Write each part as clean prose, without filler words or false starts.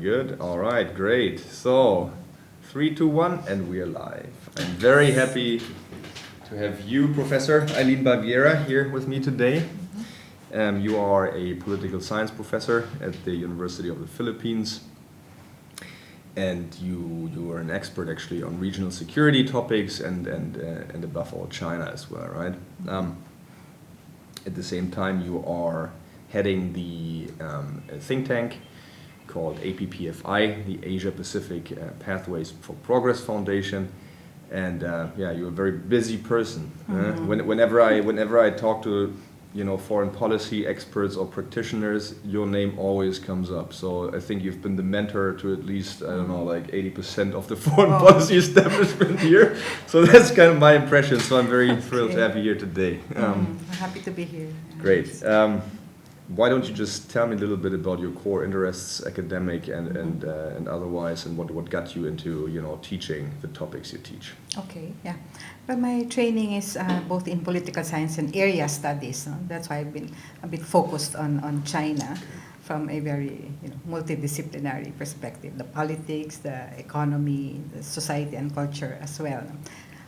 good. All right, great. So, 3, 2, 1, and we are live. I'm very happy to have you, Professor Aileen Baviera, here with me today. You are a political science professor at the University of the Philippines, and you are an expert actually on regional security topics and above all China as well, right? At the same time, you are heading the think tank called APPFI, the Asia Pacific Pathways for Progress Foundation, and yeah, you're a very busy person. Whenever I talk to foreign policy experts or practitioners, your name always comes up. So I think you've been the mentor to at least, I don't know, like 80% of the foreign policy establishment here. So that's kind of my impression. So I'm very thrilled to have you here today. I'm happy to be here. Great. Why don't you just tell me a little bit about your core interests, academic and otherwise, and what got you into teaching the topics you teach? Okay, yeah. Well, my training is both in political science and area studies. That's why I've been a bit focused on China from a very multidisciplinary perspective, the politics, the economy, the society and culture as well.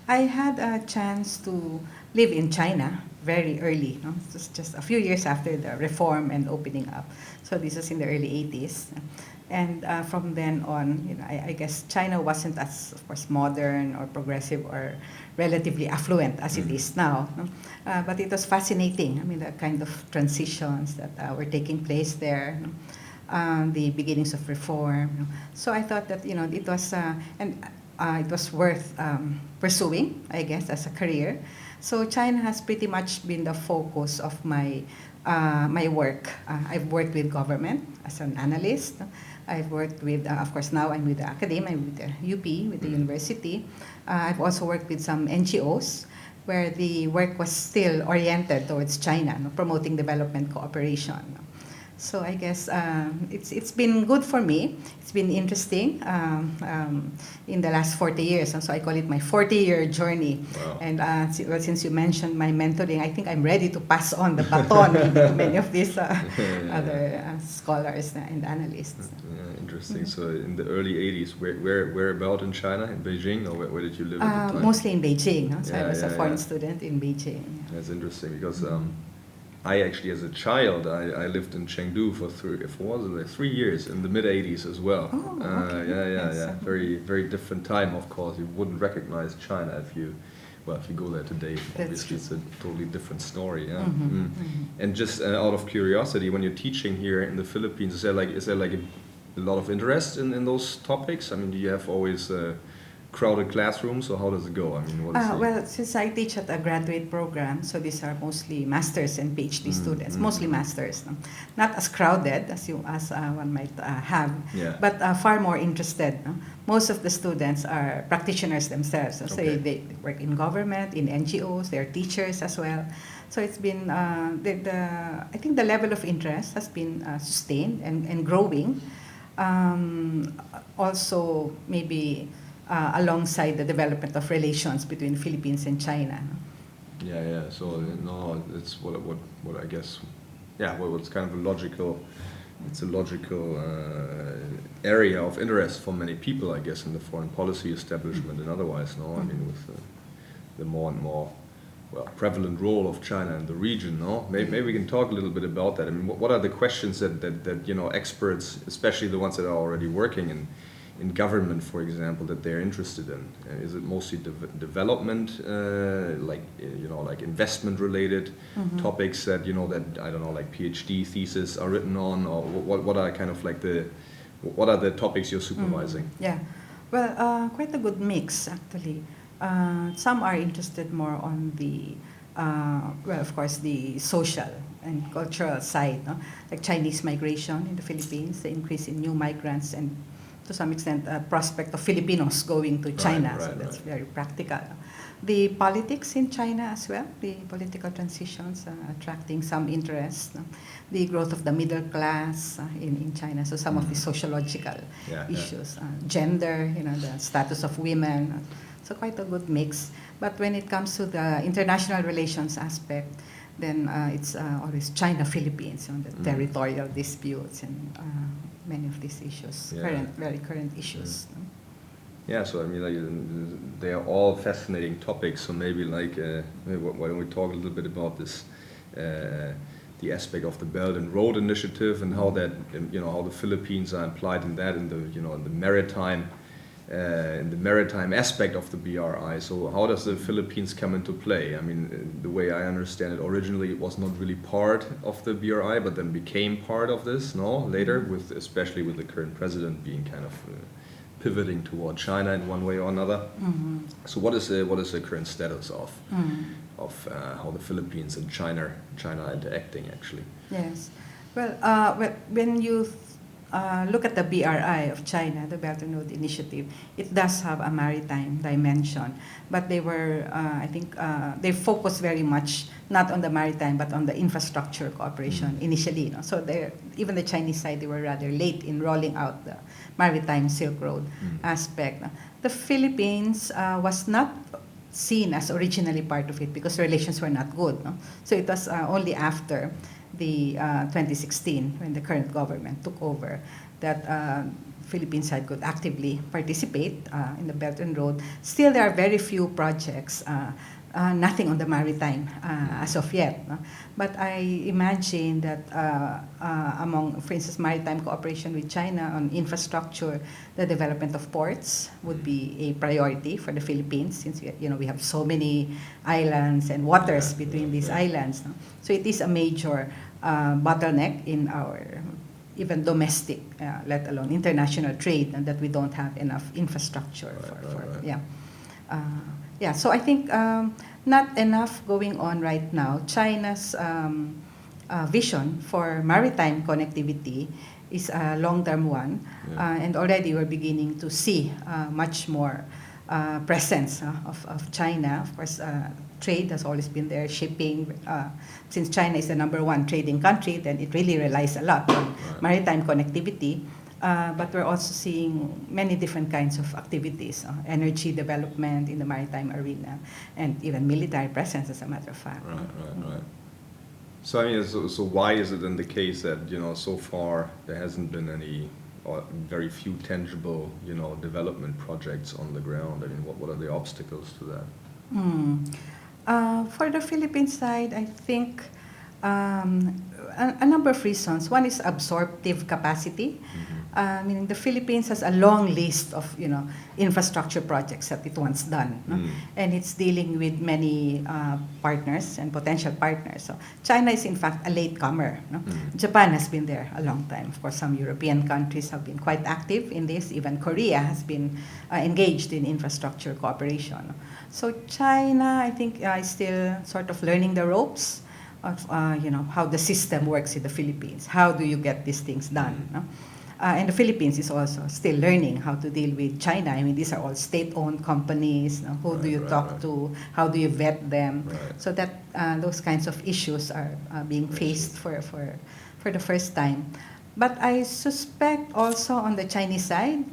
I had a chance to live in China very early. It was just a few years after the reform and opening up. So this was in the early 80s. And from then on, I guess China wasn't as, of course, modern or progressive or relatively affluent as it is now. But it was fascinating. I mean, the kind of transitions that were taking place there, the beginnings of reform. So I thought that it was it was worth pursuing, I guess, as a career. So China has pretty much been the focus of my my work. I've worked with government as an analyst. I've worked with, of course, now I'm with the academia, I'm with the UP, with the university. I've also worked with some NGOs where the work was still oriented towards China, promoting development cooperation. So I guess it's been good for me. It's been interesting in the last 40 years. And so I call it my 40-year journey. Wow. And since you mentioned my mentoring, I think I'm ready to pass on the baton to many of these other scholars and analysts. Yeah, interesting. So in the early 80s, where about in China? In Beijing? Or where did you live at the time? Mostly in Beijing. So I was a foreign student in Beijing. That's interesting because I actually, as a child, I lived in Chengdu for 3 years in the mid 80s as well. Oh, okay. Yeah. Very, very different time, of course. You wouldn't recognize China if you go there today. Obviously, it's a totally different story. Yeah. And just out of curiosity, when you're teaching here in the Philippines, is there like a lot of interest in those topics? I mean, do you have always crowded classrooms, or how does it go? I mean, what is well, since I teach at a graduate program, so these are mostly masters and PhD students, mostly masters, not as crowded as one might have, but far more interested. Most of the students are practitioners themselves, so they work in government, in NGOs, they're teachers as well. So it's been I think the level of interest has been sustained and growing. Also, maybe. Alongside the development of relations between Philippines and China. Yeah. So no, it's what I guess. Yeah, what's kind of a logical. It's a logical area of interest for many people, I guess, in the foreign policy establishment and otherwise. No, I mean with the more and more prevalent role of China in the region. No, maybe we can talk a little bit about that. I mean, what are the questions that experts, especially the ones that are already working in government, for example, that they're interested in? Is it mostly development, like investment-related topics that that I don't know, like PhD thesis are written on, or what are kind of like what are the topics you're supervising? Yeah, well, quite a good mix actually. Some are interested more on the of course, the social and cultural side, like Chinese migration in the Philippines, the increase in new migrants, and to some extent, prospect of Filipinos going to China, so that's very practical. The politics in China as well, the political transitions attracting some interest, the growth of the middle class in China, so some of the sociological issues, gender, the status of women, so quite a good mix. But when it comes to the international relations aspect, then it's always China-Philippines on the Mm. territorial disputes and many of these issues, Yeah. very current issues. No? Yeah, so I mean, like, they are all fascinating topics. So maybe, like, maybe why don't we talk a little bit about this, the aspect of the Belt and Road Initiative and how that, how the Philippines are implied in that, in the maritime aspect of the BRI. So how does the Philippines come into play? I mean, the way I understand it, originally it was not really part of the BRI, but then became part of this. No, later, especially with the current president being kind of pivoting toward China in one way or another. Mm-hmm. So what is the current status of how the Philippines and China are interacting actually? Yes. Well, when you look at the BRI of China, the Belt and Road Initiative, it does have a maritime dimension, but they were, I think, they focused very much not on the maritime but on the infrastructure cooperation initially. You know? So even the Chinese side, they were rather late in rolling out the maritime Silk Road aspect. The Philippines was not seen as originally part of it because relations were not good. No? So it was only after the 2016, when the current government took over, that Philippine side could actively participate in the Belt and Road. Still, there are very few projects, nothing on the maritime as of yet. No? But I imagine that among, for instance, maritime cooperation with China on infrastructure, the development of ports would be a priority for the Philippines, since we have so many islands and waters between these islands. No? So it is a major bottleneck in our even domestic, let alone international trade, and that we don't have enough infrastructure so I think not enough going on right now. China's vision for maritime connectivity is a long-term one, and already we're beginning to see much more presence of China. Of course, trade has always been there, shipping. Since China is the #1 trading country, then it really relies a lot on maritime connectivity. But we're also seeing many different kinds of activities, energy development in the maritime arena, and even military presence, as a matter of fact. Right. So I mean, so why is it then the case that so far there hasn't been any, or very few tangible development projects on the ground? I mean, what are the obstacles to that? For the Philippine side, I think a number of reasons. One is absorptive capacity. Meaning the Philippines has a long list of infrastructure projects that it wants done, no? And it's dealing with many partners and potential partners. So China is in fact a latecomer. No? Japan has been there a long time. Of course, some European countries have been quite active in this. Even Korea has been engaged in infrastructure cooperation. So China, I think, is still sort of learning the ropes of how the system works in the Philippines. How do you get these things done? No? And the Philippines is also still learning how to deal with China. I mean, these are all state-owned companies. Who do you talk to? How do you vet them? So that those kinds of issues are being faced for the first time. But I suspect also on the Chinese side,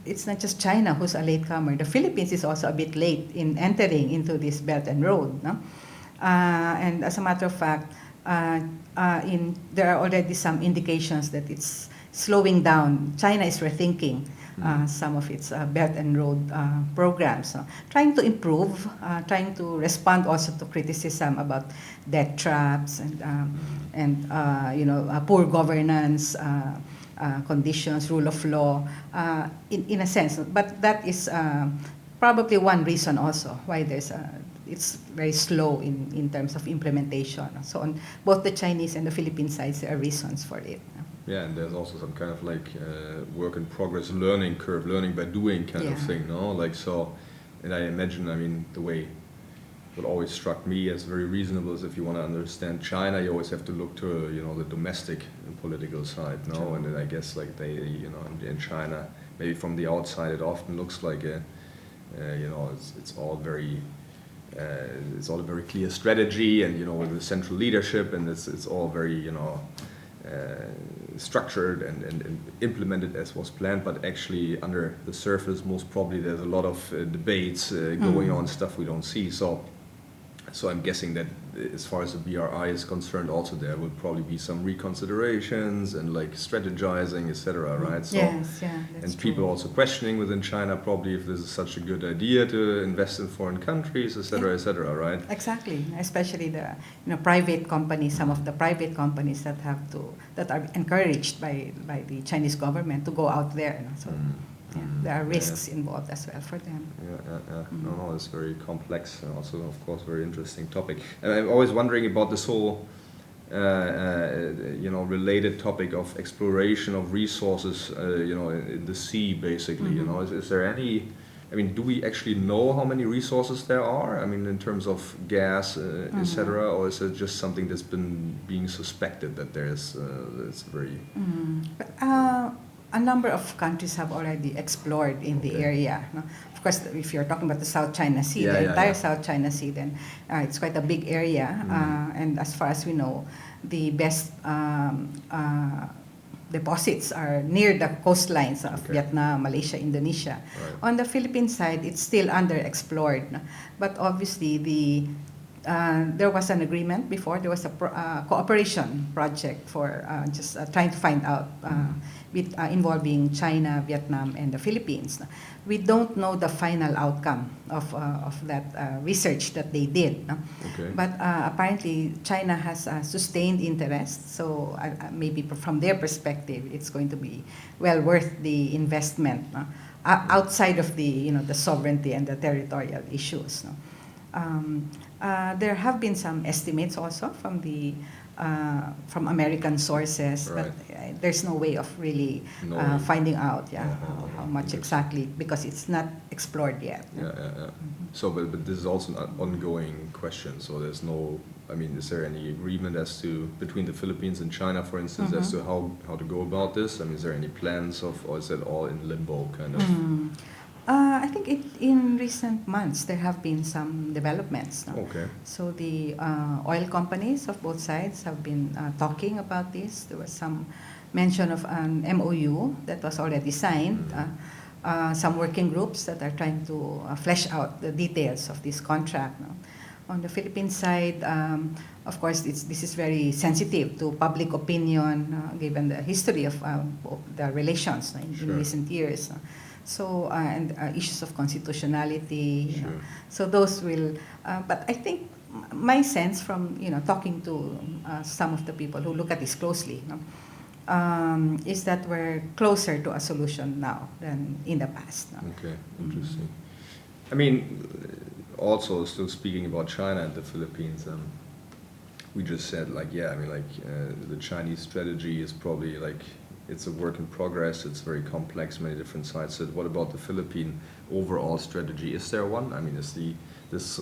it's not just China who's a latecomer. The Philippines is also a bit late in entering into this Belt and Road. No? And as a matter of fact, there are already some indications that it's slowing down. China is rethinking some of its Belt and Road programs, trying to improve, trying to respond also to criticism about debt traps and poor governance conditions, rule of law, in a sense. But that is probably one reason also why it's very slow in terms of implementation. So on both the Chinese and the Philippine sides, there are reasons for it. Yeah, and there's also some kind of work in progress learning curve, learning by doing kind of thing, no? And I imagine, I mean, the way what always struck me as very reasonable is if you want to understand China, you always have to look to, the domestic political side, no? Sure. And then I guess they, in China, maybe from the outside, it often looks like it's all very a very clear strategy, and with the central leadership, and it's all very structured and implemented as was planned. But actually, under the surface, most probably there's a lot of debates going on, stuff we don't see. So So I'm guessing that as far as the BRI is concerned, also there will probably be some reconsiderations and like strategizing, etc. Right? So, yes, yeah, that's and people true. also questioning within China probably if this is such a good idea to invest in foreign countries, etc., etc. Right? Exactly, especially the private companies, some of the private companies that are encouraged by the Chinese government to go out there. So yeah, there are risks involved as well for them. Yeah. No, it's very complex and also, of course, very interesting topic. And I'm always wondering about this whole, related topic of exploration of resources, in the sea, basically. You know, is there any? I mean, do we actually know how many resources there are? I mean, in terms of gas, etc., or is it just something that's been being suspected that there's? It's very. A number of countries have already explored in the area. No? Of course, if you're talking about the South China Sea, the entire South China Sea, then it's quite a big area. And as far as we know, the best deposits are near the coastlines of Vietnam, Malaysia, Indonesia. Right. On the Philippine side, it's still underexplored. No? But obviously, there was an agreement before. There was a cooperation project for just trying to find out involving China, Vietnam, and the Philippines. We don't know the final outcome of that research that they did. No? Okay. But apparently, China has sustained interest. So maybe from their perspective, it's going to be well worth the investment, no? Outside of the sovereignty and the territorial issues. No? There have been some estimates also from American sources, right. but there's no way of really finding out how much exactly, because it's not explored yet. So, but this is also an ongoing question. So there's no. I mean, is there any agreement as to between the Philippines and China, for instance, as to how to go about this? I mean, is there any plans or is it all in limbo, kind of? I think in recent months there have been some developments. No? Okay. So the oil companies of both sides have been talking about this. There was some mention of an MOU that was already signed. Some working groups that are trying to flesh out the details of this contract. No? On the Philippine side, of course, this is very sensitive to public opinion, given the history of the relations in recent years. So, and issues of constitutionality. Sure. So those will, but I think my sense from talking to some of the people who look at this closely, is that we're closer to a solution now than in the past. No? Okay, interesting. I mean, also still speaking about China and the Philippines, we just said the Chinese strategy is probably it's a work in progress. It's very complex, many different sides. So what about the Philippine overall strategy? Is there one? I mean, is this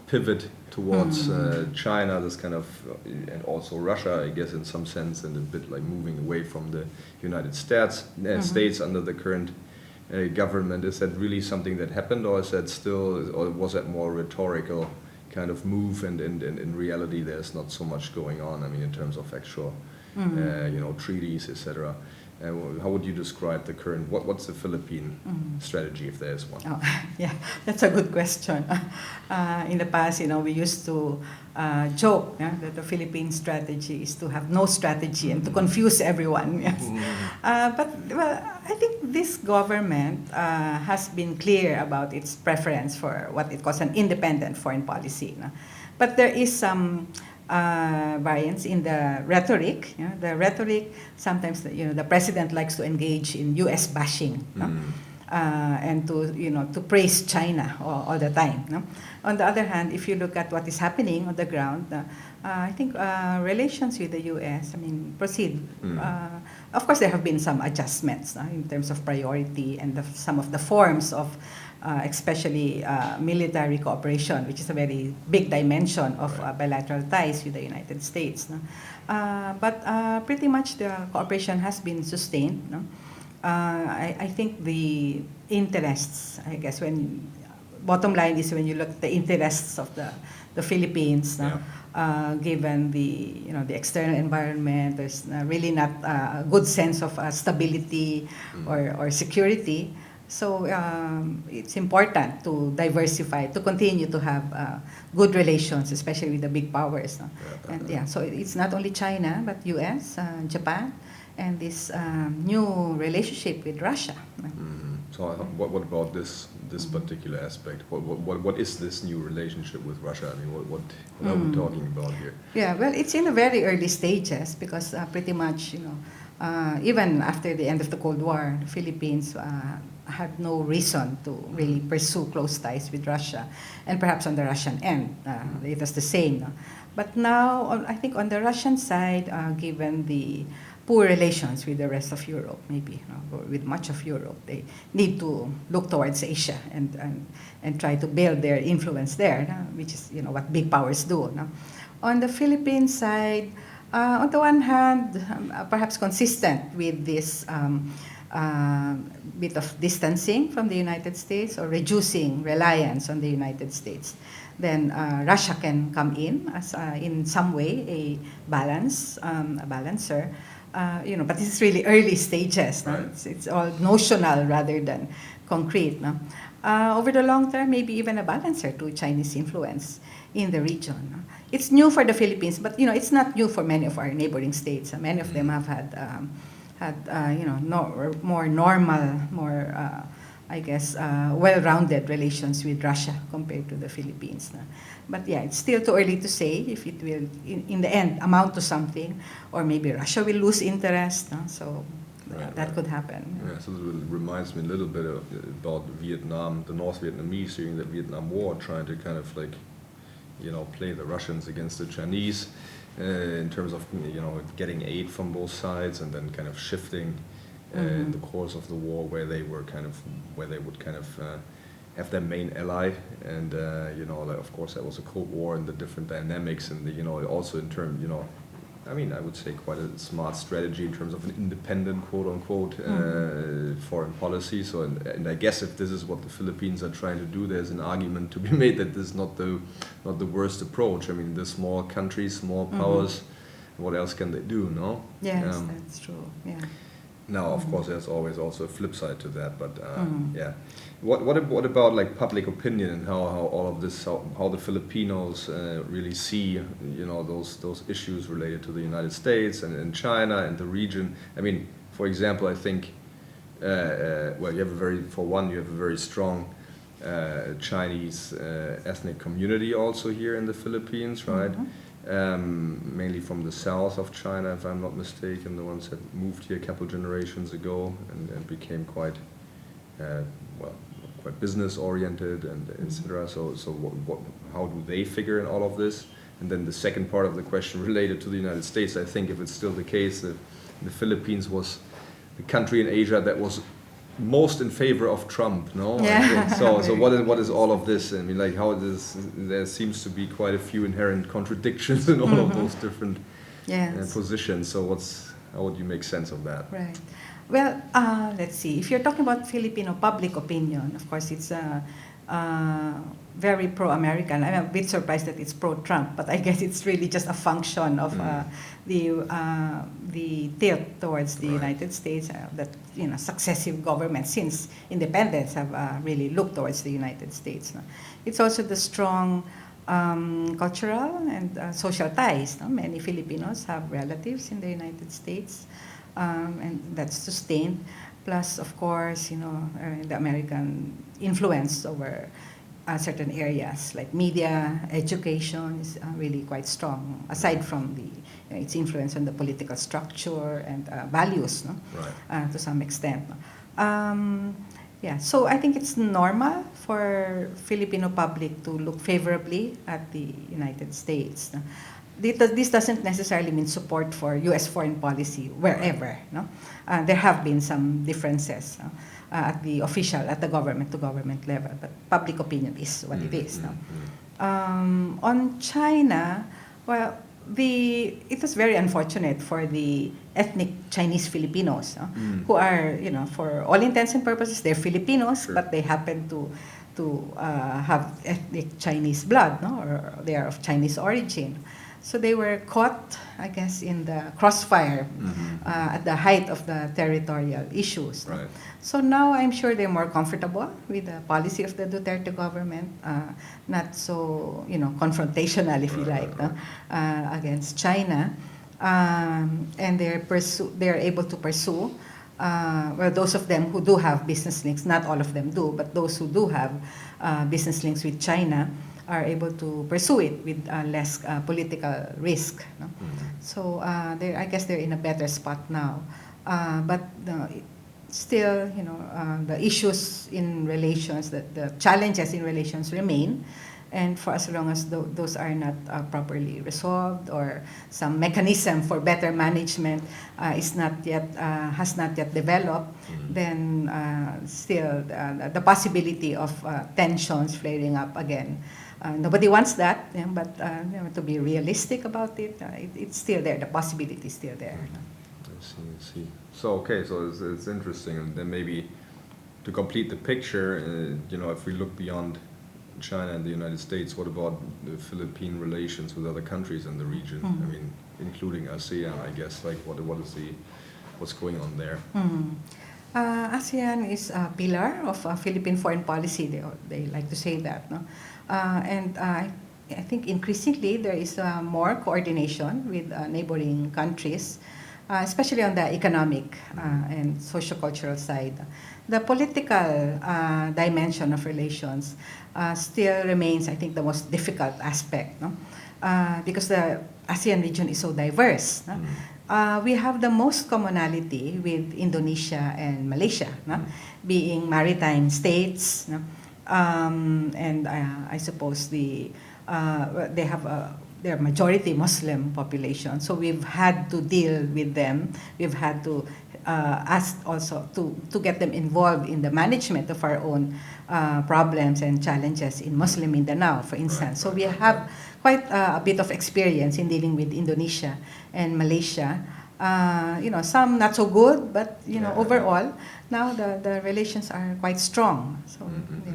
pivot towards China, this kind of, and also Russia, I guess, in some sense, and a bit like moving away from the United States under the current government? Is that really something that happened, or is that still, or was that more rhetorical kind of move? And in reality, there's not so much going on. I mean, in terms of actual. Treaties, etc. How would you describe the current? What's the Philippine strategy, if there is one? Oh, yeah, that's a good question. In the past, we used to joke that the Philippine strategy is to have no strategy and to confuse everyone. Yes, but I think this government has been clear about its preference for what it calls an independent foreign policy. But there is some variance in the rhetoric. The rhetoric, sometimes the president likes to engage in U.S. bashing, and to praise China all the time. No? On the other hand, if you look at what is happening on the ground, I think relations with the U.S. proceed. Of course, there have been some adjustments in terms of priority and some of the forms of. Especially military cooperation, which is a very big dimension of bilateral ties with the United States. No? But pretty much the cooperation has been sustained. No? I think the interests, I guess, bottom line is when you look at the interests of the Philippines, given the external environment, there's really not a good sense of stability or security. So it's important to diversify, to continue to have good relations, especially with the big powers. No? And yeah, so it's not only China, but U.S., Japan, and this new relationship with Russia. So what about this particular aspect? What is this new relationship with Russia? I mean, what are we talking about here? Yeah, well, it's in the very early stages because pretty much, even after the end of the Cold War, the Philippines had no reason to really pursue close ties with Russia. And perhaps on the Russian end, it was the same. No? But now, I think on the Russian side, given the poor relations with the rest of Europe, maybe, or with much of Europe, they need to look towards Asia and try to build their influence there, which is what big powers do. No? On the Philippine side, on the one hand, perhaps consistent with this bit of distancing from the United States or reducing reliance on the United States, then Russia can come in as in some way a balancer. But this is really early stages. No? Right. It's all notional rather than concrete. No? Over the long term, maybe even a balancer to Chinese influence in the region. No? It's new for the Philippines, but it's not new for many of our neighboring states. Many of them have had more normal, more well-rounded relations with Russia compared to the Philippines. No? But yeah, it's still too early to say if it will, in the end, amount to something, or maybe Russia will lose interest. No? So that could happen. Yeah, so it reminds me a little bit about Vietnam, the North Vietnamese during the Vietnam War, trying to kind of play the Russians against the Chinese in terms of getting aid from both sides, and then kind of shifting in the course of the war where they would kind of have their main ally, and of course there was a Cold War and the different dynamics, and also in terms I mean, I would say quite a smart strategy in terms of an independent, quote-unquote, foreign policy. So, and I guess if this is what the Philippines are trying to do, there's an argument to be made that this is not the worst approach. I mean, the small countries, small powers, what else can they do, no? Yes, that's true, yeah. Now, of course, there's always also a flip side to that, but yeah. What about like public opinion and how all of this, how the Filipinos really see those issues related to the United States and China and the region? I mean, for example, I think you have a very strong Chinese ethnic community also here in the Philippines, right? Mainly from the south of China, if I'm not mistaken, the ones that moved here a couple generations ago and became quite business oriented and etc. So how do they figure in all of this? And then the second part of the question related to the United States, I think if it's still the case that the Philippines was the country in Asia that was most in favor of Trump, no? Yeah. So what is all of this? I mean, like there seems to be quite a few inherent contradictions in all of those different positions. So how would you make sense of that? Right. Well, let's see. If you're talking about Filipino public opinion, of course, it's very pro-American. I'm a bit surprised that it's pro-Trump, but I guess it's really just a function of the tilt towards the United States. That successive governments since independence have really looked towards the United States. No? It's also the strong cultural and social ties. No? Many Filipinos have relatives in the United States, and that's sustained. Plus, of course, the American influence over certain areas like media, education is really quite strong. Aside from its influence on the political structure and values, no? Right. To some extent. So I think it's normal for Filipino public to look favorably at the United States. No? This doesn't necessarily mean support for U.S. foreign policy wherever. No? There have been some differences at the government-to-government level, but public opinion is what it is. No? On China, well, it was very unfortunate for the ethnic Chinese Filipinos who are, for all intents and purposes, they're Filipinos, Sure. but they happen to have ethnic Chinese blood, no? Or they are of Chinese origin. So they were caught, I guess, in the crossfire at the height of the territorial issues. Right. So now I'm sure they're more comfortable with the policy of the Duterte government, not so, confrontational, if you like, against China. And they're able to pursue, well, those of them who do have business links, not all of them do, but those who do have business links with China are able to pursue it with less political risk. No? So I guess they're in a better spot now. But still, the issues in relations, the challenges in relations remain. And for as long as those are not properly resolved, or some mechanism for better management has not yet developed, then still the possibility of tensions flaring up again. Nobody wants that, but to be realistic about it, it's still there. The possibility is still there. I see. So it's interesting, and then maybe to complete the picture, if we look beyond China and the United States, what about the Philippine relations with other countries in the region? I mean, including ASEAN, I guess. Like, what's going on there? ASEAN is a pillar of Philippine foreign policy. They like to say that, no? And I think increasingly there is more coordination with neighboring countries, especially on the economic and socio-cultural side. The political dimension of relations still remains, I think, the most difficult aspect, no? Because the ASEAN region is so diverse. No? We have the most commonality with Indonesia and Malaysia, no? Being maritime states, no? And I suppose they have their majority Muslim population. So we've had to deal with them. We've had to ask also to get them involved in the management of our own problems and challenges in Muslim Mindanao, for instance. So we have quite a bit of experience in dealing with Indonesia and Malaysia. Some not so good, but overall, now the relations are quite strong. So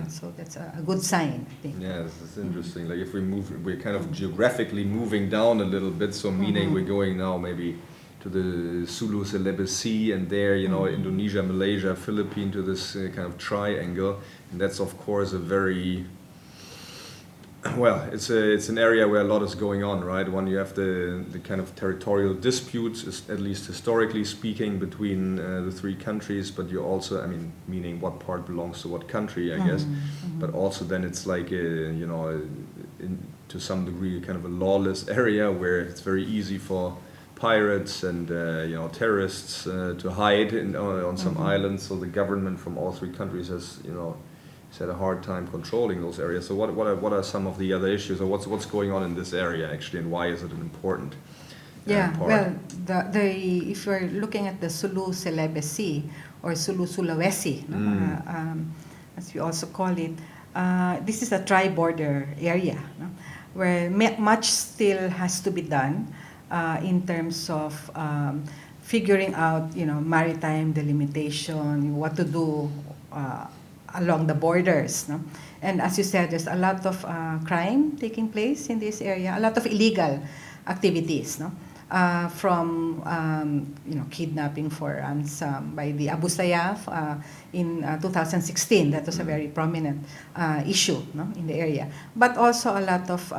so that's a good sign, I think. Yeah, it's interesting. Like if we're kind of geographically moving down a little bit. So meaning we're going now maybe to the Sulu Celebes Sea, and there, Indonesia, Malaysia, Philippines, to this kind of triangle, and that's of course a very it's an area where a lot is going on, right? One, you have the kind of territorial disputes, at least historically speaking, between the three countries, but you also, meaning what part belongs to what country, I guess, but also then it's like, to some degree, kind of a lawless area where it's very easy for pirates and terrorists to hide on some islands. So the government from all three countries has had a hard time controlling those areas. So what are some of the other issues, or what's going on in this area actually, and why is it an important part? Well, if you're looking at the Sulu Celebes Sea, or Sulu Sulawesi, as we also call it, this is a tri-border area, where much still has to be done in terms of figuring out, maritime delimitation, what to do along the borders, no? And as you said, there's a lot of crime taking place in this area, a lot of illegal activities, no? From kidnapping for ransom by the Abu Sayyaf in 2016. That was a very prominent issue, no, in the area. But also a lot of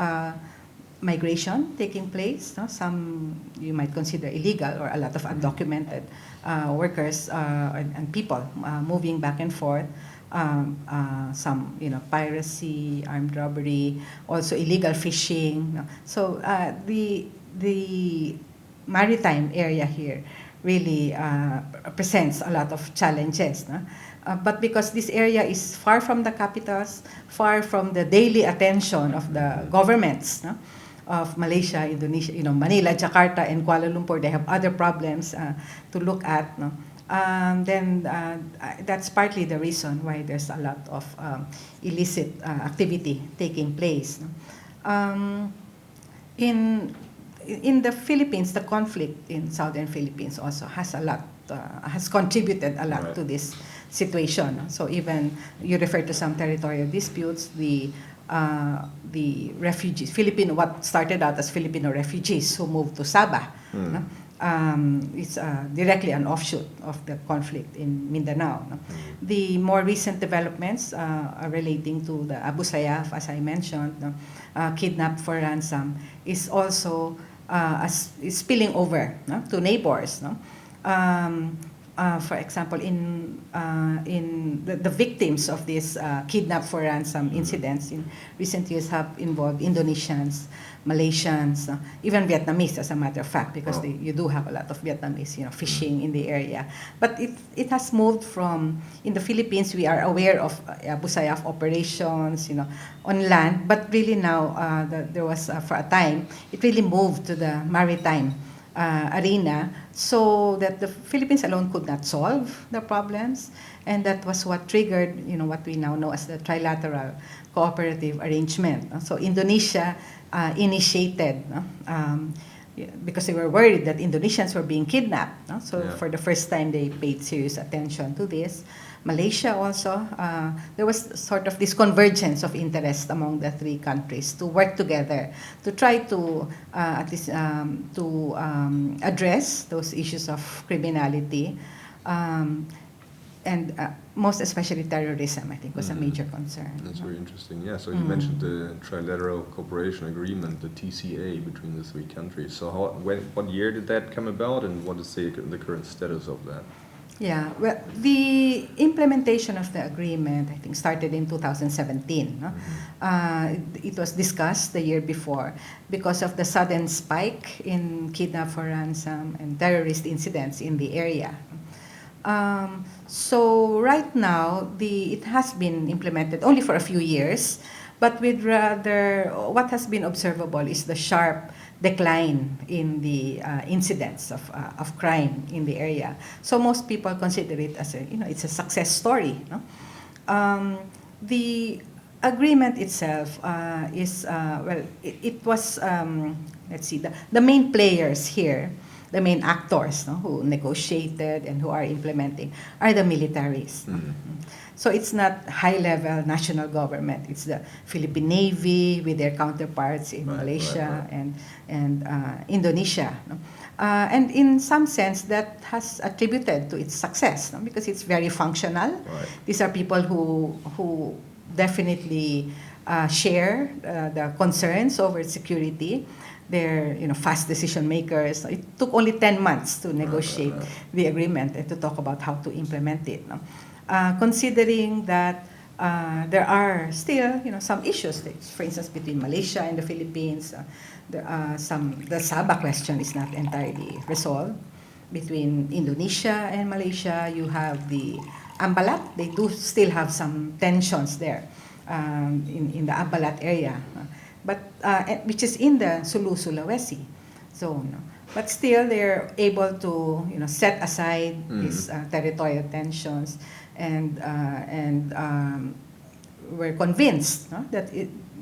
migration taking place, no? Some you might consider illegal, or a lot of undocumented workers and people moving back and forth. Some piracy, armed robbery, also illegal fishing. No? So the maritime area here really presents a lot of challenges. No? But because this area is far from the capitals, far from the daily attention of the governments, no? Of Malaysia, Indonesia, Manila, Jakarta, and Kuala Lumpur, they have other problems to look at. No? Then that's partly the reason why there's a lot of illicit activity taking place. In the Philippines, the conflict in southern Philippines also has contributed a lot to this situation. So even you refer to some territorial disputes, the the refugees, what started out as Filipino refugees who moved to Sabah. No? It's directly an offshoot of the conflict in Mindanao. No? The more recent developments are relating to the Abu Sayyaf, as I mentioned, no? Kidnapped for ransom, is also is spilling over, no? To neighbors. No? For example, in the victims of these kidnap for ransom incidents in recent years have involved Indonesians, Malaysians, even Vietnamese, as a matter of fact, because you do have a lot of Vietnamese, fishing in the area. But it has moved from, in the Philippines, we are aware of Abu Sayyaf operations, on land, but really now, there was, for a time, it really moved to the maritime arena, so that the Philippines alone could not solve the problems, and that was what triggered, what we now know as the trilateral cooperative arrangement. So Indonesia initiated, because they were worried that Indonesians were being kidnapped. So for the first time, they paid serious attention to this. Malaysia also, there was sort of this convergence of interest among the three countries to work together to try to at least to address those issues of criminality, and most especially terrorism, I think, was a major concern. That's very interesting. Yeah, so you mentioned the Trilateral Cooperation Agreement, the TCA, between the three countries. So what year did that come about, and what is the current status of that? Yeah, well, the implementation of the agreement, I think, started in 2017. No? It was discussed the year before because of the sudden spike in kidnap for ransom and terrorist incidents in the area. So right now, it has been implemented only for a few years, but with what has been observable is the sharp decline in the incidents of crime in the area. So most people consider it as it's a success story. No? The agreement itself is, it was, let's see, the main players here, the main actors, no, who negotiated and who are implementing, are the militaries. So it's not high-level national government. It's the Philippine Navy with their counterparts in Malaysia and Indonesia. No? And in some sense, that has attributed to its success, no? Because it's very functional. These are people who definitely share the concerns over security. They're fast decision makers. It took only 10 months to negotiate the agreement and to talk about how to implement it. No? Considering that there are still some issues, for instance, between Malaysia and the Philippines. The Sabah question is not entirely resolved. Between Indonesia and Malaysia, you have the Ambalat. They do still have some tensions there in the Ambalat area, but which is in the Sulu-Sulawesi zone. But still, they're able to set aside these territorial tensions, and we're convinced that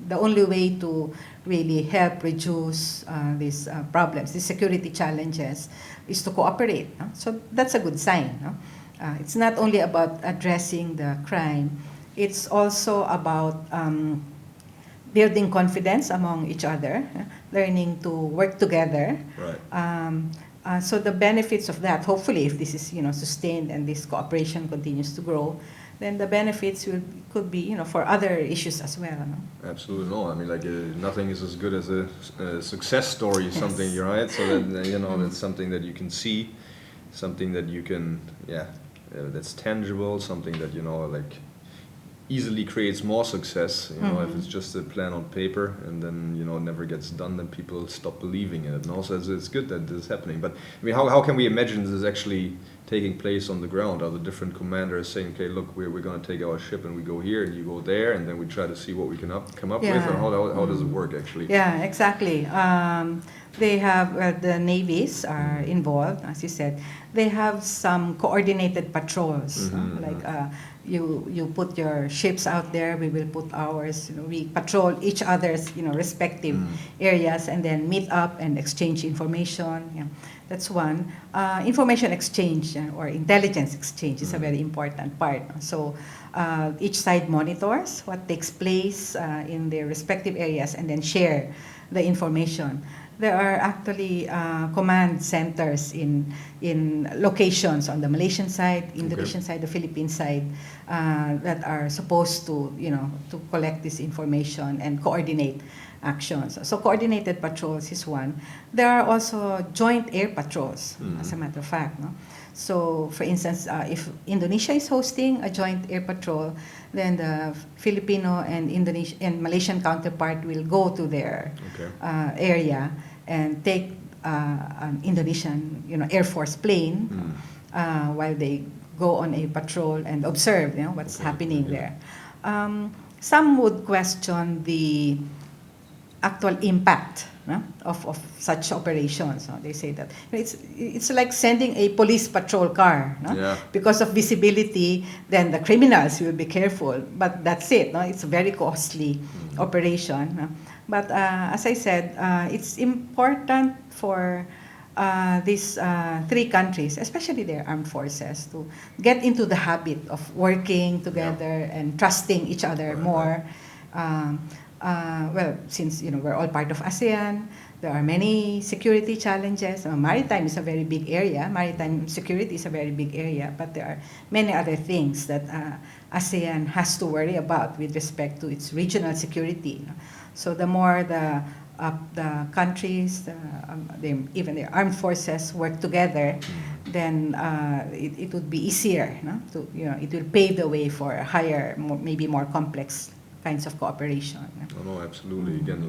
the only way to really help reduce these problems, these security challenges, is to cooperate. So that's a good sign. It's not only about addressing the crime, it's also about building confidence among each other, learning to work together. So the benefits of that, hopefully, if this is sustained and this cooperation continues to grow, then the benefits could be for other issues as well. No? Absolutely, no. I mean, like nothing is as good as a success story. Something, right? So that that's something that you can see, something that you can, that's tangible, something that like easily creates more success. If it's just a plan on paper and then it never gets done, then people stop believing in it. And also, it's good that this is happening. But I mean, how can we imagine this is actually taking place on the ground? Are the different commanders saying, okay, look, we're going to take our ship and we go here and you go there, and then we try to see what we can come up with? And how does it work actually? Yeah, exactly. They have the navies are involved, as you said. They have some coordinated patrols, you put your ships out there, we will put ours. We patrol each other's respective areas and then meet up and exchange information. That's one. Information exchange or intelligence exchange is a very important part. So each side monitors what takes place in their respective areas and then share the information. There are actually command centers in locations on the Malaysian side, Indonesian side, the Philippine side that are supposed to, to collect this information and coordinate actions. So coordinated patrols is one. There are also joint air patrols, as a matter of fact. No? So, for instance, if Indonesia is hosting a joint air patrol, then the Filipino and Malaysian counterpart will go to their area and take an Indonesian, Air Force plane while they go on a patrol and observe, what's happening there. Some would question the actual impact of such operations. They say that it's like sending a police patrol car. Because of visibility, then the criminals will be careful. But that's it. It's a very costly operation. But as I said, it's important for these three countries, especially their armed forces, to get into the habit of working together and trusting each other more. Well, since we're all part of ASEAN, there are many security challenges. Maritime is a very big area. Maritime security is a very big area, but there are many other things that ASEAN has to worry about with respect to its regional security. So the more the countries, even the armed forces work together, then it would be easier. It will pave the way for a higher, maybe more complex kinds of cooperation. No, absolutely. Again,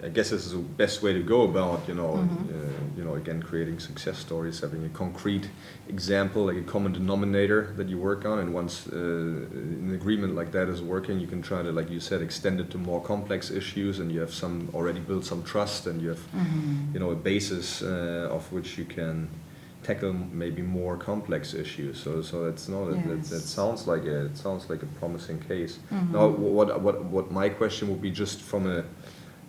I guess this is the best way to go about, again, creating success stories, having a concrete example, like a common denominator that you work on, and once an agreement like that is working, you can try to, like you said, extend it to more complex issues, and you have already built some trust, and you have, a basis of which you can tackle maybe more complex issues. So that sounds like a promising case. Now, what my question would be, just from a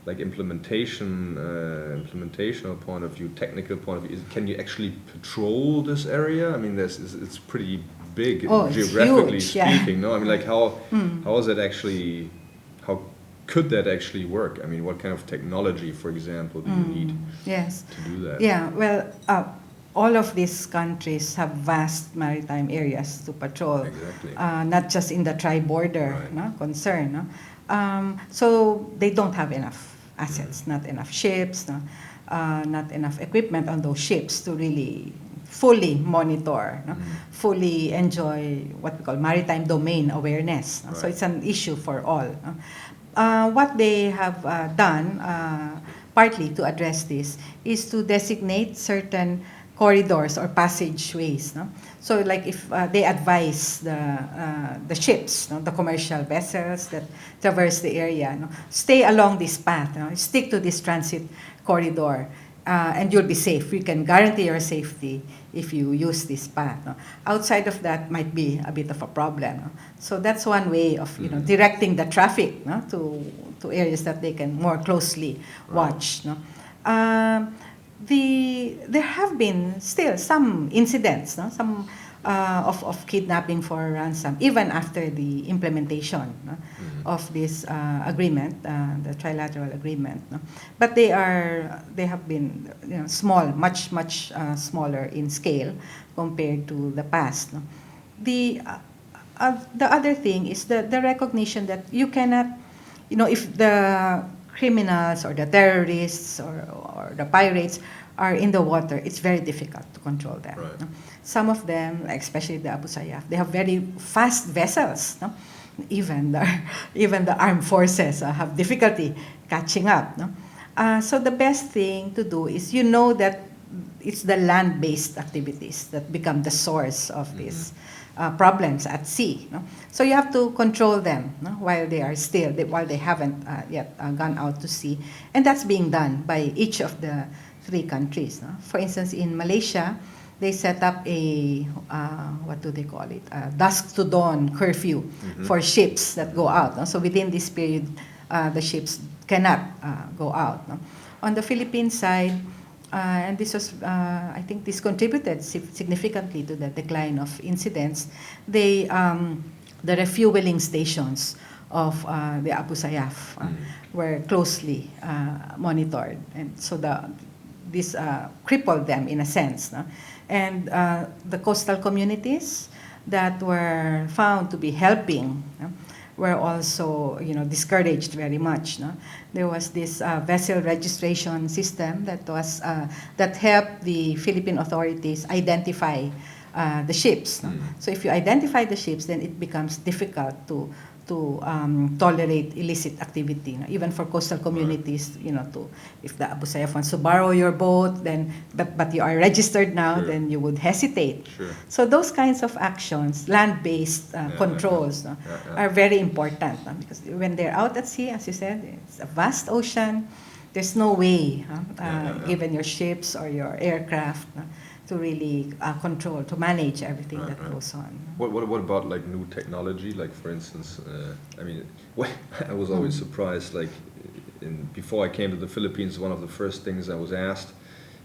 implementational point of view, technical point of view, can you actually patrol this area? I mean, it's pretty big geographically speaking. No, I mean, how is it actually? How could that actually work? I mean, what kind of technology, for example, do you need to do that? Yeah, well, all of these countries have vast maritime areas to patrol, not just in the tri-border concern. So they don't have enough assets, not enough ships, not enough equipment on those ships to really fully monitor, fully enjoy what we call maritime domain awareness. So it's an issue for all. What they have done, partly to address this, is to designate certain corridors or passageways. So, like if they advise the ships, the commercial vessels that traverse the area, stay along this path, stick to this transit corridor, and you'll be safe. We can guarantee your safety if you use this path. Outside of that might be a bit of a problem. So that's one way of directing the traffic to areas that they can more closely watch. There have been still some incidents, some of kidnapping for ransom, even after the implementation of this agreement, the trilateral agreement. But they have been small, much smaller in scale compared to the past. The other thing is the recognition that you cannot, if the criminals or the terrorists or the pirates are in the water, it's very difficult to control them. Some of them, especially the Abu Sayyaf, they have very fast vessels. Even the armed forces have difficulty catching up. So the best thing to do is that it's the land-based activities that become the source of these problems at sea. So you have to control them while they haven't yet gone out to sea, and that's being done by each of the three countries. For instance, in Malaysia, they set up a what do they call it? A dusk to dawn curfew for ships that go out. So within this period, the ships cannot go out. On the Philippine side, And this was, I think this contributed significantly to the decline of incidents. The refueling stations of the Abu Sayyaf were closely monitored. And so this crippled them in a sense. No? And the coastal communities that were found to be helping were also, discouraged very much. No? There was this vessel registration system that helped the Philippine authorities identify the ships. No? So if you identify the ships, then it becomes difficult to tolerate illicit activity. No? Even for coastal communities, if the Abu Sayyaf wants to borrow your boat, then but you are registered now, sure, then you would hesitate. Sure. So those kinds of actions, land-based controls, are very important. No? Because when they're out at sea, as you said, it's a vast ocean. There's no way, given your ships or your aircraft, to really control, to manage everything that goes on. What about like new technology? Like for instance, I was always surprised. Like before I came to the Philippines, one of the first things I was asked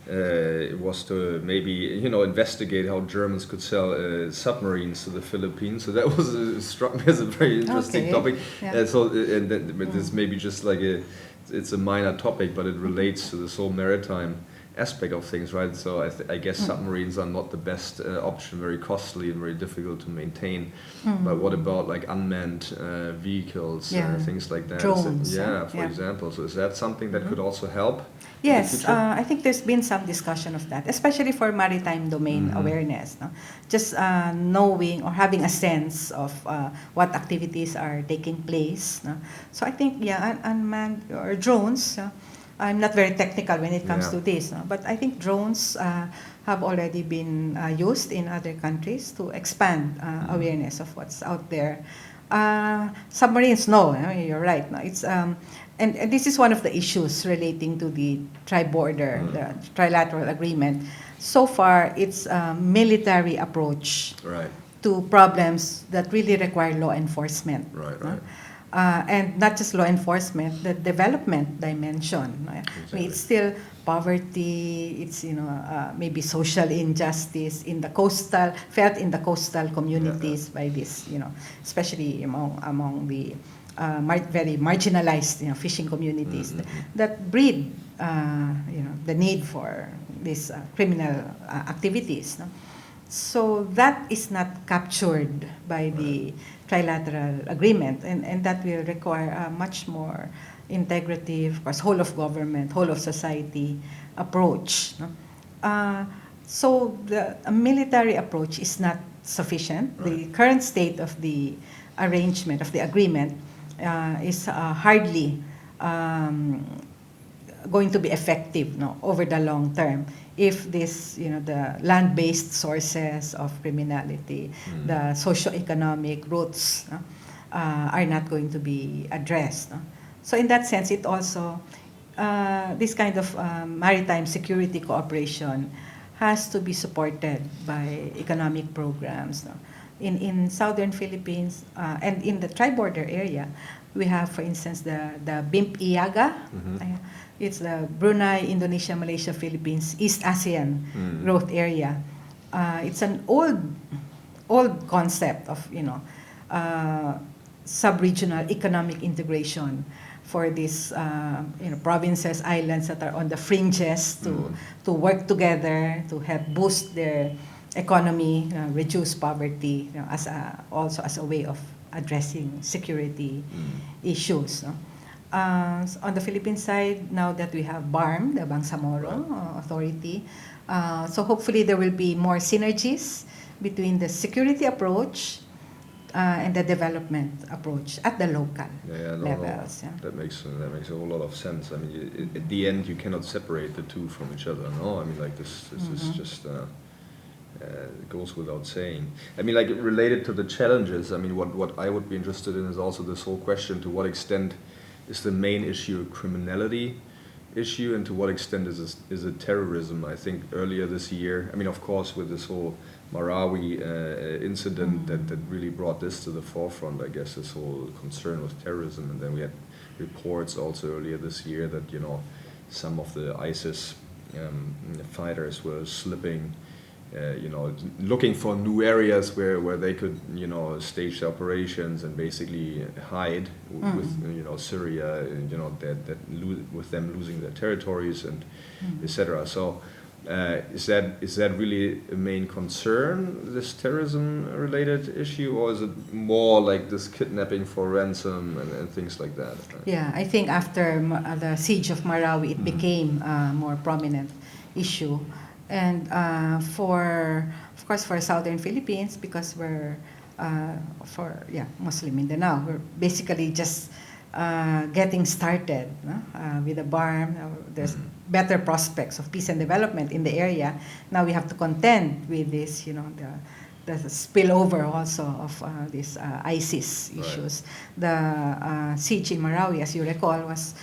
was to maybe investigate how Germans could sell submarines to the Philippines. So that was struck me as a very interesting topic. Yeah. But this may be just like it's a minor topic, but it relates to this whole maritime aspect of things, right? So I guess submarines are not the best option, very costly and very difficult to maintain. But what about like unmanned vehicles, things like that? Drones. For example. So is that something that could also help? Yes, I think there's been some discussion of that, especially for maritime domain awareness. No? Just knowing or having a sense of what activities are taking place. No? So I think, unmanned or drones. I'm not very technical when it comes to this, no? But I think drones have already been used in other countries to expand awareness of what's out there. Submarines, no, you're right. No, it's and this is one of the issues relating to the tri-border, the trilateral agreement. So far, it's a military approach to problems that really require law enforcement. Right. And not just law enforcement, the development dimension. Exactly. It's still poverty. It's maybe social injustice felt in the coastal communities by this, especially among the very marginalized fishing communities that breed the need for these criminal activities. No? So that is not captured by the trilateral agreement, and that will require a much more integrative, of course, whole of government, whole of society approach. No? So a military approach is not sufficient. The current state of the arrangement, of the agreement, is hardly going to be effective over the long term if this, the land-based sources of criminality, the socio-economic roots are not going to be addressed. No? So in that sense, it also, this kind of maritime security cooperation has to be supported by economic programs. No? In southern Philippines and in the tri-border area, we have, for instance, the BIMP-IAGA. It's the Brunei, Indonesia, Malaysia, Philippines, East ASEAN growth area. It's an old concept of sub-regional economic integration for these provinces, islands that are on the fringes to work together to help boost their economy, reduce poverty, also as a way of addressing security issues. No? On the Philippine side, now that we have BARM, the Bangsamoro Authority, so hopefully there will be more synergies between the security approach and the development approach at the local levels. Yeah. That makes a whole lot of sense. I mean, at the end, you cannot separate the two from each other. No, I mean, like this is just. It goes without saying. I mean, like related to the challenges, I mean, what I would be interested in is also this whole question: to what extent is the main issue a criminality issue, and to what extent is it terrorism? I think earlier this year, I mean, of course, with this whole Marawi incident that really brought this to the forefront, I guess, this whole concern with terrorism. And then we had reports also earlier this year that, some of the ISIS fighters were slipping, looking for new areas where they could, stage the operations and basically hide with, Syria, with them losing their territories and etc. So, is that really a main concern, this terrorism-related issue, or is it more like this kidnapping for ransom and things like that? Yeah, I think after the siege of Marawi, it became a more prominent issue. And of course, for Southern Philippines, because we're Muslim Mindanao, we're basically just getting started with the BARM. There's better prospects of peace and development in the area. Now we have to contend with this, the spillover also of these ISIS issues. The siege in Marawi, as you recall, was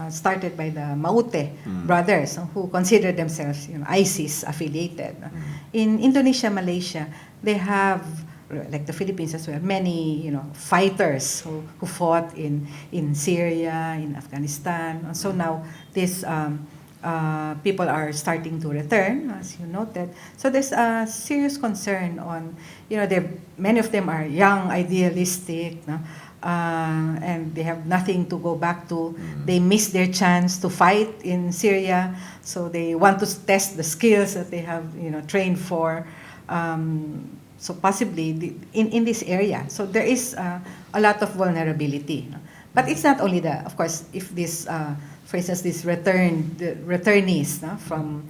started by the Maute brothers, who consider themselves ISIS affiliated. In Indonesia, Malaysia, they have, like the Philippines as well, many fighters who fought in Syria, in Afghanistan. So now these people are starting to return, as you noted. So there's a serious concern on, many of them are young, idealistic, and they have nothing to go back to. They miss their chance to fight in Syria, so they want to test the skills that they have trained for. So possibly in this area. So there is a lot of vulnerability. But it's not only that. Of course, if this, for instance, the returnees from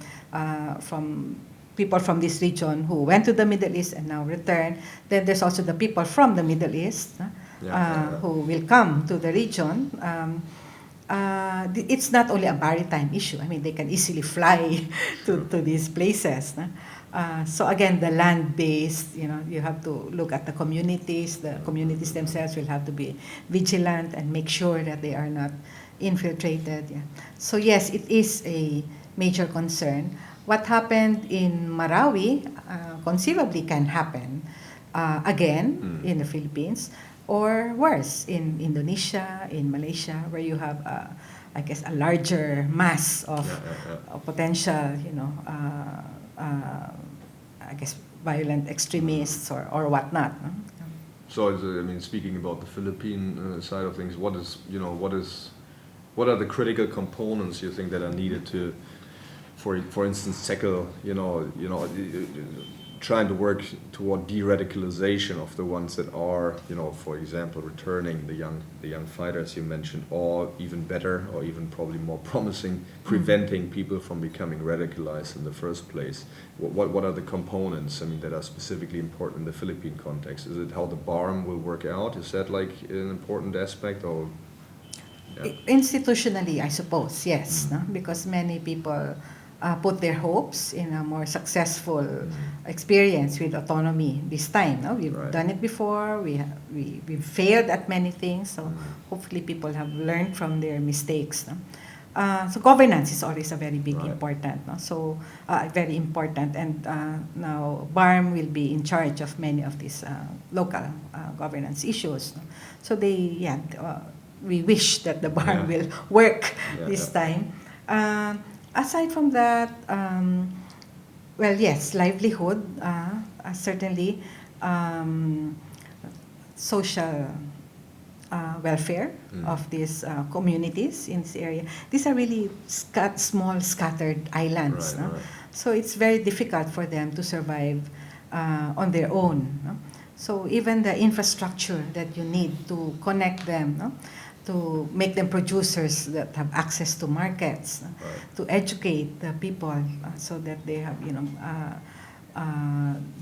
people from this region who went to the Middle East and now return, then there's also the people from the Middle East who will come to the region. It's not only a maritime issue. I mean, they can easily fly to these places. So again, the land-based, you have to look at the communities. The communities themselves will have to be vigilant and make sure that they are not infiltrated. Yeah. So yes, it is a major concern. What happened in Marawi conceivably can happen again in the Philippines, or worse, in Indonesia, in Malaysia, where you have, I guess, a larger mass of potential, I guess, violent extremists or whatnot. So, speaking about the Philippine side of things, what are the critical components you think that are needed to, for instance, tackle, trying to work toward de-radicalization of the ones that are, for example, returning the young fighters you mentioned, or even better, or even probably more promising, preventing people from becoming radicalized in the first place. What are the components, that are specifically important in the Philippine context? Is it how the BARM will work out? Is that like an important aspect, or? Yeah. Institutionally, I suppose, yes, because many people put their hopes in a more successful experience with autonomy this time. No? We've done it before. We've failed at many things. So hopefully people have learned from their mistakes. No? So governance is always a very big important. No? So very important. And now BARM will be in charge of many of these local governance issues. No? So we wish that the BARM will work this time. Aside from that, yes, livelihood, certainly, social welfare of these communities in this area. These are really small, scattered islands. Right. So it's very difficult for them to survive on their own. No? So even the infrastructure that you need to connect them, to make them producers that have access to markets, to educate the people so that they have,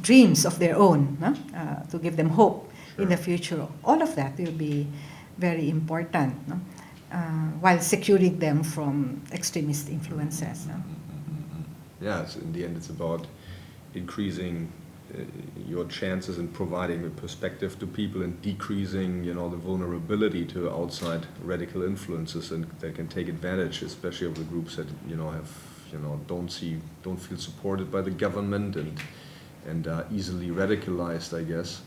dreams of their own, to give them hope in the future. All of that will be very important, while securing them from extremist influences. Yeah, so in the end it's about increasing your chances in providing a perspective to people and decreasing, the vulnerability to outside radical influences and that can take advantage, especially of the groups that, don't feel supported by the government and are easily radicalized, I guess.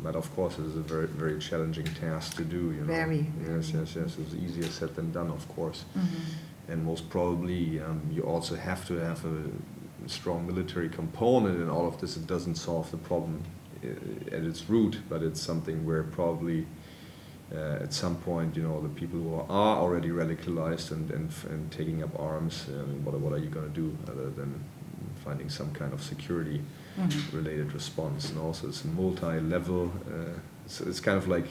But of course, it is a very, very challenging task to do. Very. Yes. It's easier said than done, of course. and most probably you also have to have a strong military component in all of this. It doesn't solve the problem at its root, but it's something where probably at some point, the people who are already radicalized and taking up arms, what are you going to do other than finding some kind of security related response? And also it's multi-level, it's kind of like,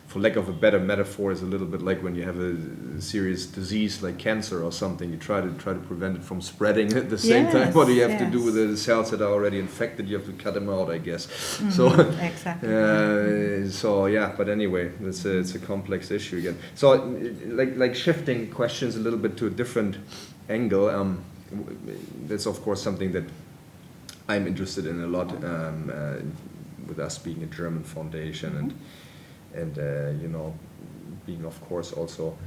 for lack of a better metaphor, it's a little bit like when you have a serious disease like cancer or something. You try to prevent it from spreading at the same time. What do you have to do with the cells that are already infected? You have to cut them out, I guess. So exactly. So yeah, but anyway, it's a complex issue again. So like shifting questions a little bit to a different angle. That's of course something that I'm interested in a lot. With us being a German foundation and being of course also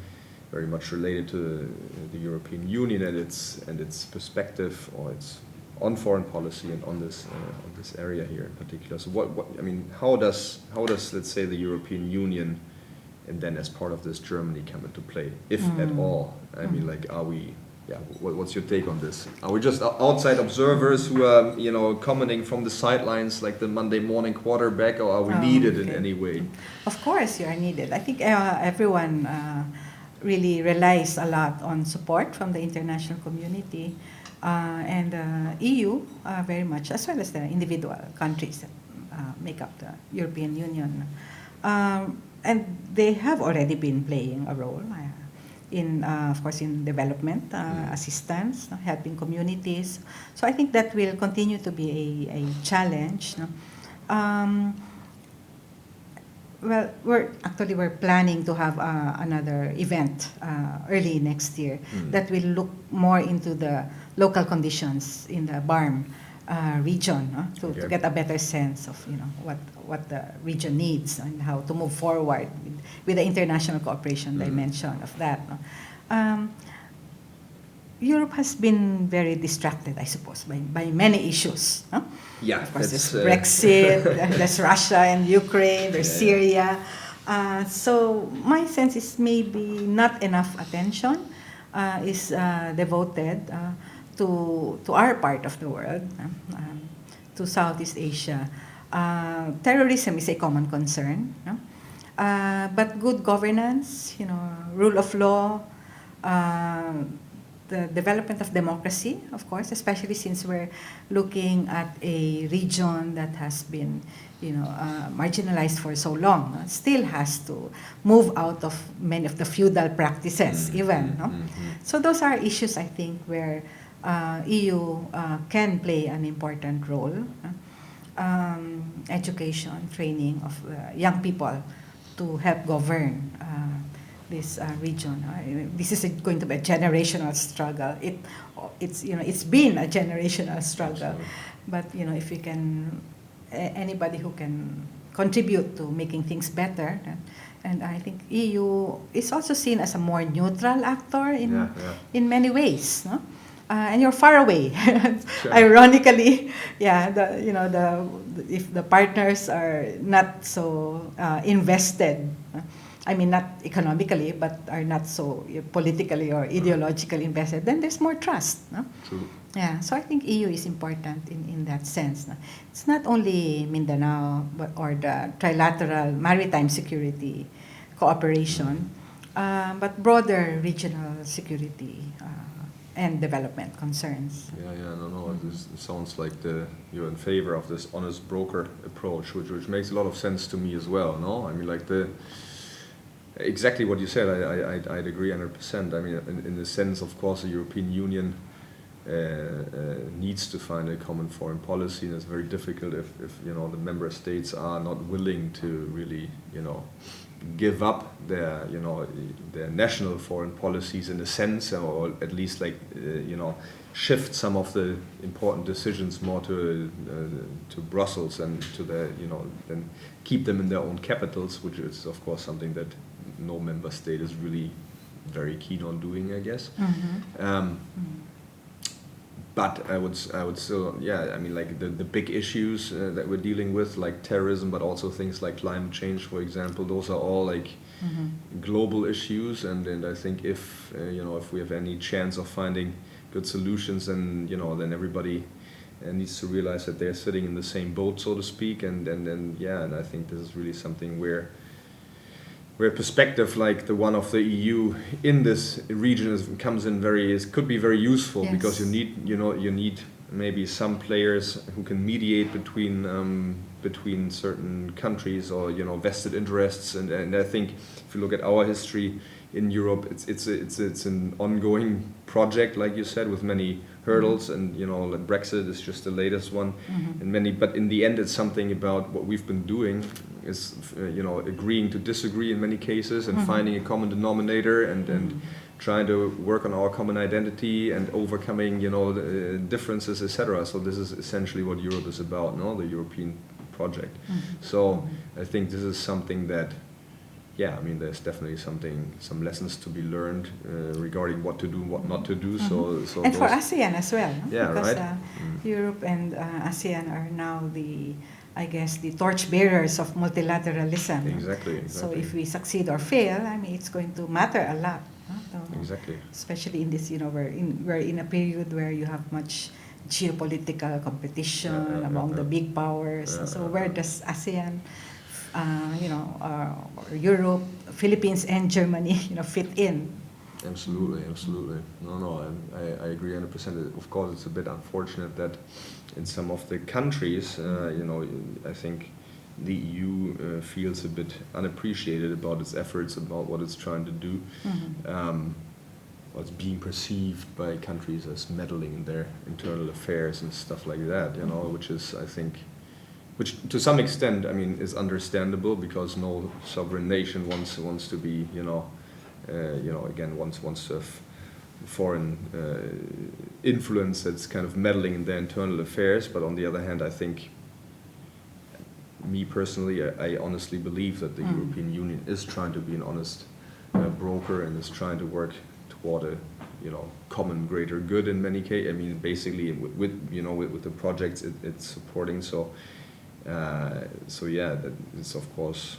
very much related to the European Union and its perspective or its on foreign policy and on this area here in particular. So how does let's say the European Union and then as part of this Germany come into play, if at all? Are we? Yeah, what's your take on this? Are we just outside observers who are, commenting from the sidelines like the Monday morning quarterback, or are we needed in any way? Of course, you are needed. I think everyone really relies a lot on support from the international community and EU very much, as well as the individual countries that make up the European Union. And they have already been playing a role. Of course, in development assistance, helping communities. So I think that will continue to be a challenge. We're planning to have another event early next year that will look more into the local conditions in the BARM region to get a better sense of what the region needs and how to move forward with the international cooperation dimension of that. Europe has been very distracted, I suppose, by many issues. Yeah, of course, there's Brexit, there's Russia and Ukraine, there's Syria. So my sense is maybe not enough attention is devoted to our part of the world, to Southeast Asia. Terrorism is a common concern, but good governance, rule of law, the development of democracy, of course, especially since we're looking at a region that has been, marginalized for so long, still has to move out of many of the feudal practices, So those are issues, I think, where EU can play an important role. Education, training of young people to help govern this region. This is going to be a generational struggle. It's been a generational struggle, but if we can, anybody who can contribute to making things better, and I think EU is also seen as a more neutral actor in many ways, no? And you're far away. Ironically, if the partners are not so invested, not economically, but are not so politically or ideologically invested, then there's more trust. No? True. Yeah, so I think EU is important in that sense. No? It's not only Mindanao or the trilateral maritime security cooperation, but broader regional security and development concerns. This sounds like you're in favor of this honest broker approach, which makes a lot of sense to me as well. No, exactly what you said. I'd agree 100%. In the sense, of course, the European Union needs to find a common foreign policy, and it's very difficult if the member states are not willing to really give up their national foreign policies in a sense, or at least shift some of the important decisions more to Brussels and to then keep them in their own capitals, which is of course something that no member state is really very keen on doing, I guess. but I would still, yeah, I mean, like the big issues that we're dealing with, like terrorism, but also things like climate change, for example, those are all like global issues, and I think if if we have any chance of finding good solutions, then then everybody needs to realize that they're sitting in the same boat, so to speak, and I think this is really something where a perspective like the one of the EU in this region comes in could be very useful. Yes. Because you need maybe some players who can mediate between certain countries or vested interests, and I think if you look at our history in Europe, it's an ongoing project, like you said, with many hurdles, and like Brexit is just the latest one, and but in the end it's something about what we've been doing is agreeing to disagree in many cases, and finding a common denominator, and trying to work on our common identity and overcoming the differences, etc. So this is essentially what Europe is about, the European project. So I think this is something that, I mean, there's definitely some lessons to be learned regarding what to do and what not to do. So and for ASEAN as well, no? Yeah, because right. Europe and ASEAN are now the torchbearers of multilateralism. Exactly. So if we succeed or fail, I mean, it's going to matter a lot. No? So exactly. especially in this, we're in a period where you have much geopolitical competition among the big powers. So where does ASEAN, or Europe, Philippines, and Germany, fit in? Absolutely. No, I agree 100%. Of course, it's a bit unfortunate that in some of the countries, I think the EU feels a bit unappreciated about its efforts, about what it's trying to do. What's being perceived by countries as meddling in their internal affairs and stuff like that, which is, I think, which to some extent, I mean, is understandable, because no sovereign nation wants to be, again, wants to have foreign influence that's kind of meddling in their internal affairs. But on the other hand, I think, me personally, I honestly believe that the European Union is trying to be an honest broker, and is trying to work toward a common greater good in many cases. I mean, basically with the projects it's supporting. So yeah, that is, of course,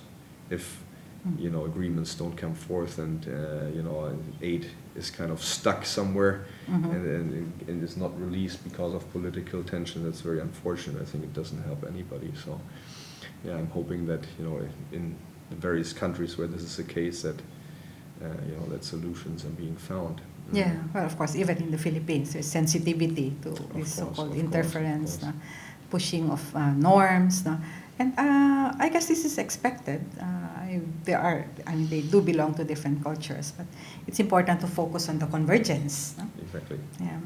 if agreements don't come forth, and aid is kind of stuck somewhere, and is not released because of political tension, that's very unfortunate. I think it doesn't help anybody. So yeah, I'm hoping that in the various countries where this is the case, that that solutions are being found. Yeah, well, of course, even in the Philippines, there's sensitivity to this so-called interference, pushing of norms, and I guess this is expected. They do belong to different cultures, but it's important to focus on the convergence. No? Exactly. Yeah.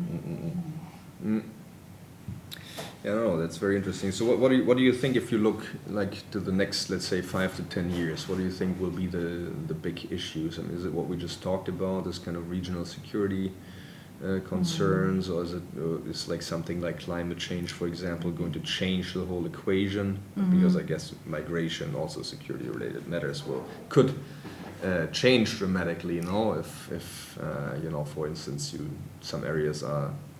Yeah, no, that's very interesting. So what do you think, if you look like to the next, let's say, 5 to 10 years, what do you think will be the big issues? I mean, is it what we just talked about, this kind of regional security concerns, or is it like something like climate change, for example, going to change the whole equation? Because I guess migration, also security-related matters, could change dramatically. If for instance, some areas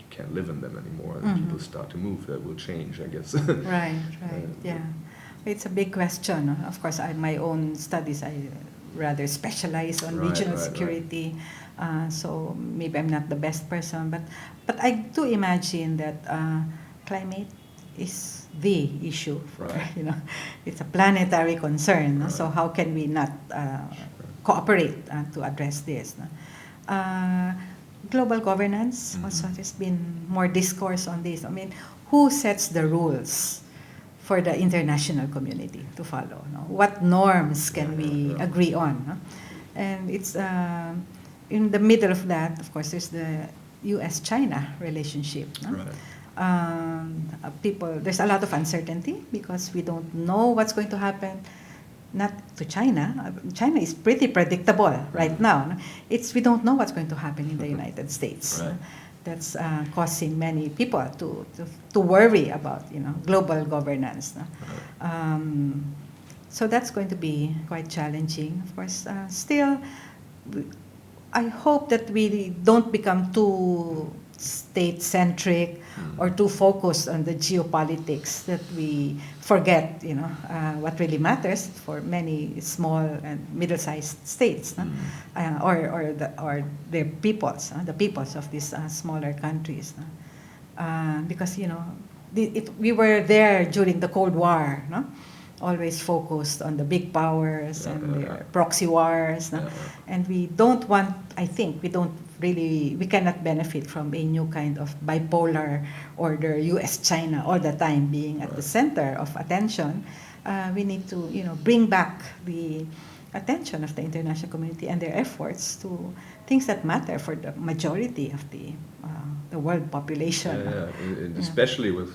can't live in them anymore, and people start to move, that will change, I guess. Right. Yeah, it's a big question. Of course, my own studies, I rather specialize on regional security. So maybe I'm not the best person, but I do imagine that climate is the issue for it's a planetary concern. Right. So how can we not cooperate to address this? Global governance also, there's been more discourse on this. I mean, who sets the rules for the international community to follow? No? What norms can we agree on? No? And it's in the middle of that, of course, there's the U.S.-China relationship. No? Right. There's a lot of uncertainty because we don't know what's going to happen. Not to China. China is pretty predictable right now. We don't know what's going to happen in the United States. Right. That's causing many people to worry about global governance. Right. So that's going to be quite challenging. Of course, still, I hope that we don't become too state-centric or too focused on the geopolitics that we forget, what really matters for many small and middle-sized states, no? Or their peoples, the peoples of these smaller countries, no? Because we were there during the Cold War, no? Always focused on the big powers and their proxy wars, no? And we don't want, I think, we cannot benefit from a new kind of bipolar order, US-China all the time being at the center of attention. We need to, bring back the attention of the international community and their efforts to things that matter for the majority of the world population. And especially with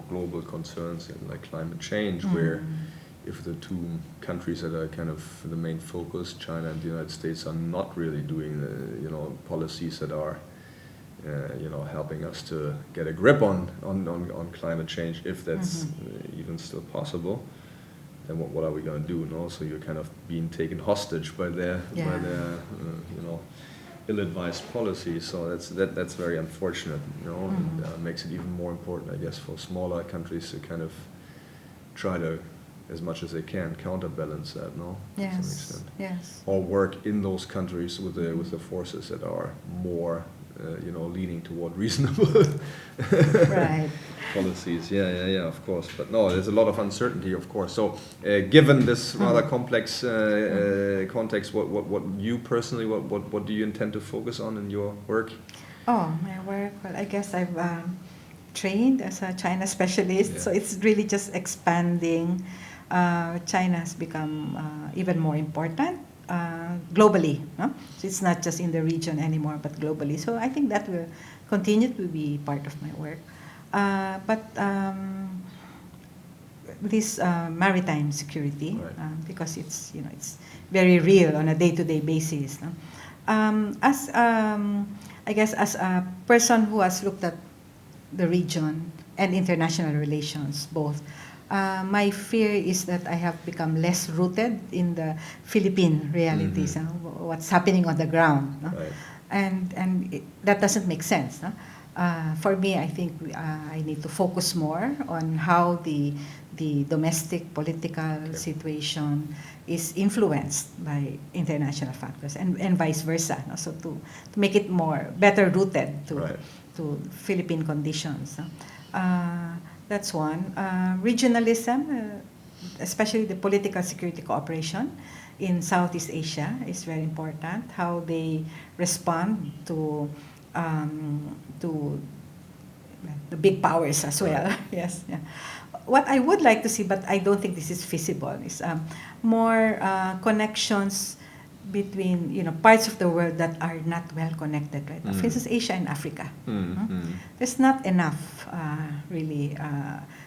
global concerns and like climate change, where if the two countries that are kind of the main focus, China and the United States, are not really doing the policies that are helping us to get a grip on climate change, if that's even still possible, then what are we going to do? No, so you're kind of being taken hostage by their ill-advised policies. So that's very unfortunate, and makes it even more important, I guess, for smaller countries to kind of try to, as much as they can, counterbalance that, no? Yes. To some extent. Yes. Or work in those countries with the forces that are more, leaning toward reasonable Right. policies. Yeah, of course. But no, there's a lot of uncertainty, of course. So, given this rather complex context, what you personally, what do you intend to focus on in your work? Oh, my work. Well, I guess I've trained as a China specialist, so it's really just expanding. China has become even more important globally. No? So it's not just in the region anymore, but globally. So I think that will continue to be part of my work. But this maritime security, because it's very real on a day-to-day basis. No? I guess as a person who has looked at the region and international relations both, my fear is that I have become less rooted in the Philippine realities, what's happening on the ground. No? Right. And that doesn't make sense. No? For me, I think I need to focus more on how the domestic political situation is influenced by international factors and vice versa. No? So to make it better rooted to Philippine conditions. That's one. Regionalism, especially the political security cooperation in Southeast Asia, is very important. How they respond to the big powers as well. Yes. Yeah. What I would like to see, but I don't think this is feasible, is more connections between parts of the world that are not well connected, right? For instance, Asia and Africa. There's not enough really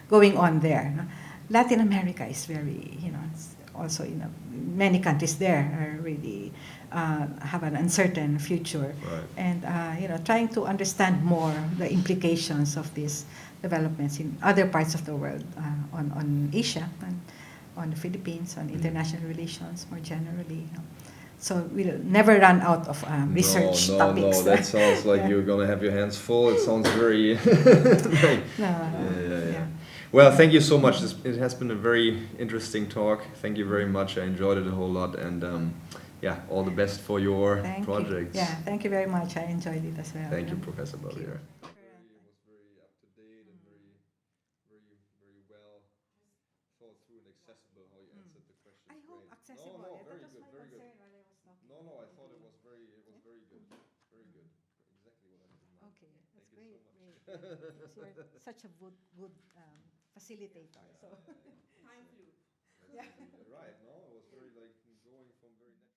going on there. No? Latin America is very, it's also many countries there are really have an uncertain future, and trying to understand more the implications of these developments in other parts of the world, on Asia, and on the Philippines, on international relations more generally. So we'll never run out of research topics. No, that sounds like you're going to have your hands full. It sounds very... Yeah. Well, thank you so much. It has been a very interesting talk. Thank you very much. I enjoyed it a whole lot. And all the best for your projects. Yeah, thank you very much. I enjoyed it as well. Thank you, Professor Baviera. It was very up to date and very well thought through and accessible how you answered the questions. I hope accessible. No, That very was good, my very good. concern while I was talking. No, I thought it was very good. Very good. Exactly what I had in mind. Okay, that's Thank you great. so much. Great. You're such a good facilitator. So Time flew. Right, no? It was very going from very natural.